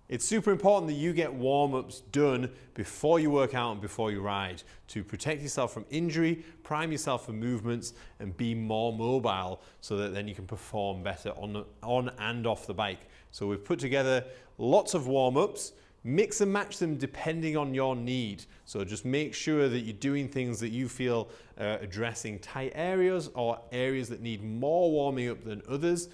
It's super important that you get warm-ups done before you work out and before you ride to protect yourself from injury, prime yourself for movements, and be more mobile so that then you can perform better on and off the bike. So we've put together lots of warm-ups, mix and match them depending on your need. So just make sure that you're doing things that you feel addressing tight areas or areas that need more warming up than others.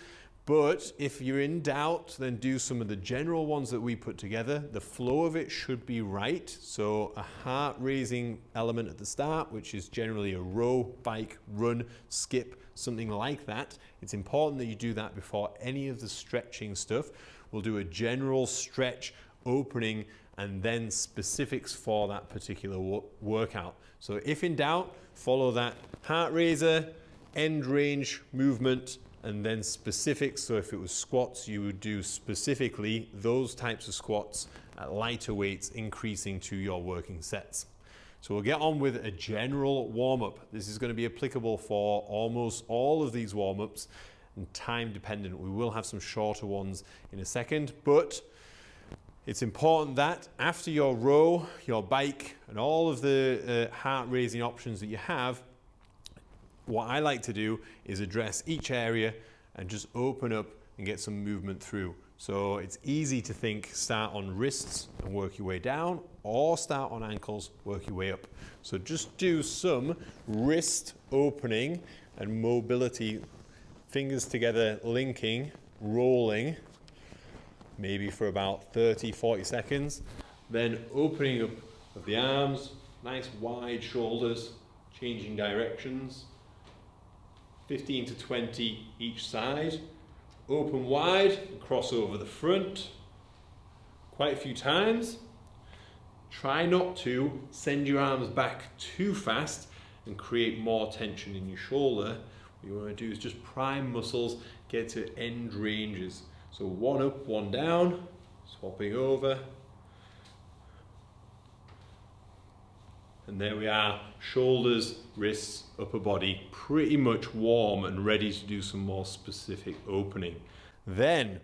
But if you're in doubt, then do some of the general ones that we put together. The flow of it should be right. So a heart-raising element at the start, which is generally a row, bike, run, skip, something like that. It's important that you do that before any of the stretching stuff. We'll do a general stretch, opening, and then specifics for that particular workout. So if in doubt, follow that heart raiser, end range movement, and then specifics. So if it was squats, you would do specifically those types of squats at lighter weights, increasing to your working sets. So we'll get on with a general warm-up. This is going to be applicable for almost all of these warm-ups and time dependent. We will have some shorter ones in a second, but it's important that after your row, your bike, and all of the heart-raising options that you have, what I like to do is address each area and just open up and get some movement through. So it's easy to think start on wrists and work your way down, or start on ankles, work your way up. So just do some wrist opening and mobility, fingers together, linking, rolling, maybe for about 30-40 seconds. Then opening up of the arms, nice wide shoulders, changing directions. 15 to 20 each side. Open wide and cross over the front. Quite a few times. Try not to send your arms back too fast and create more tension in your shoulder. What you want to do is just prime muscles, get to end ranges. So one up, one down, swapping over. And there we are, shoulders, wrists, upper body, pretty much warm and ready to do some more specific opening. Then,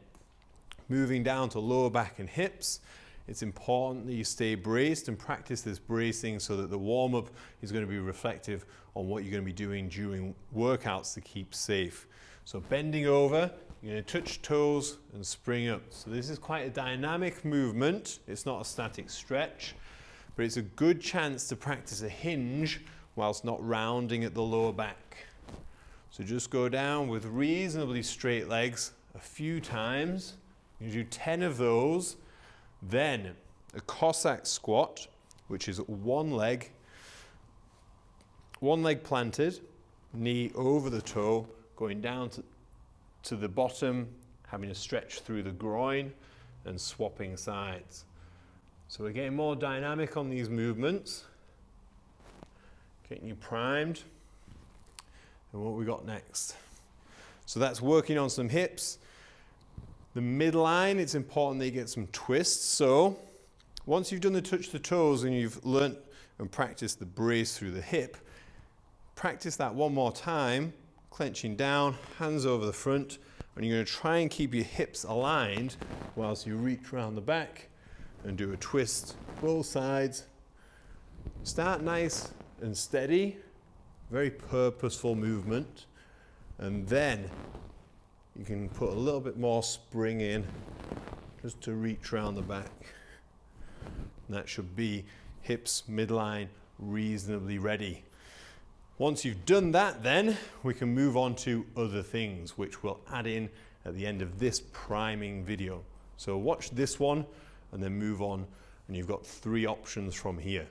moving down to lower back and hips, it's important that you stay braced and practice this bracing so that the warm-up is going to be reflective on what you're going to be doing during workouts to keep safe. So bending over, you're going to touch toes and spring up. So this is quite a dynamic movement. It's not a static stretch, but it's a good chance to practice a hinge whilst not rounding at the lower back. So just go down with reasonably straight legs a few times. You do 10 of those. Then a Cossack squat, which is one leg planted, knee over the toe, going down to the bottom, having a stretch through the groin and swapping sides. So we're getting more dynamic on these movements, getting you primed. And what we got next? So that's working on some hips. The midline, it's important that you get some twists. So once you've done the touch the toes and you've learnt and practiced the brace through the hip, practice that one more time, clenching down, hands over the front, and you're going to try and keep your hips aligned whilst you reach around the back and do a twist, both sides. Start nice and steady, very purposeful movement, and then you can put a little bit more spring in just to reach around the back. And that should be hips, midline, reasonably ready. Once you've done that, then we can move on to other things, which we'll add in at the end of this priming video. So watch this one and then move on, and you've got 3 options from here.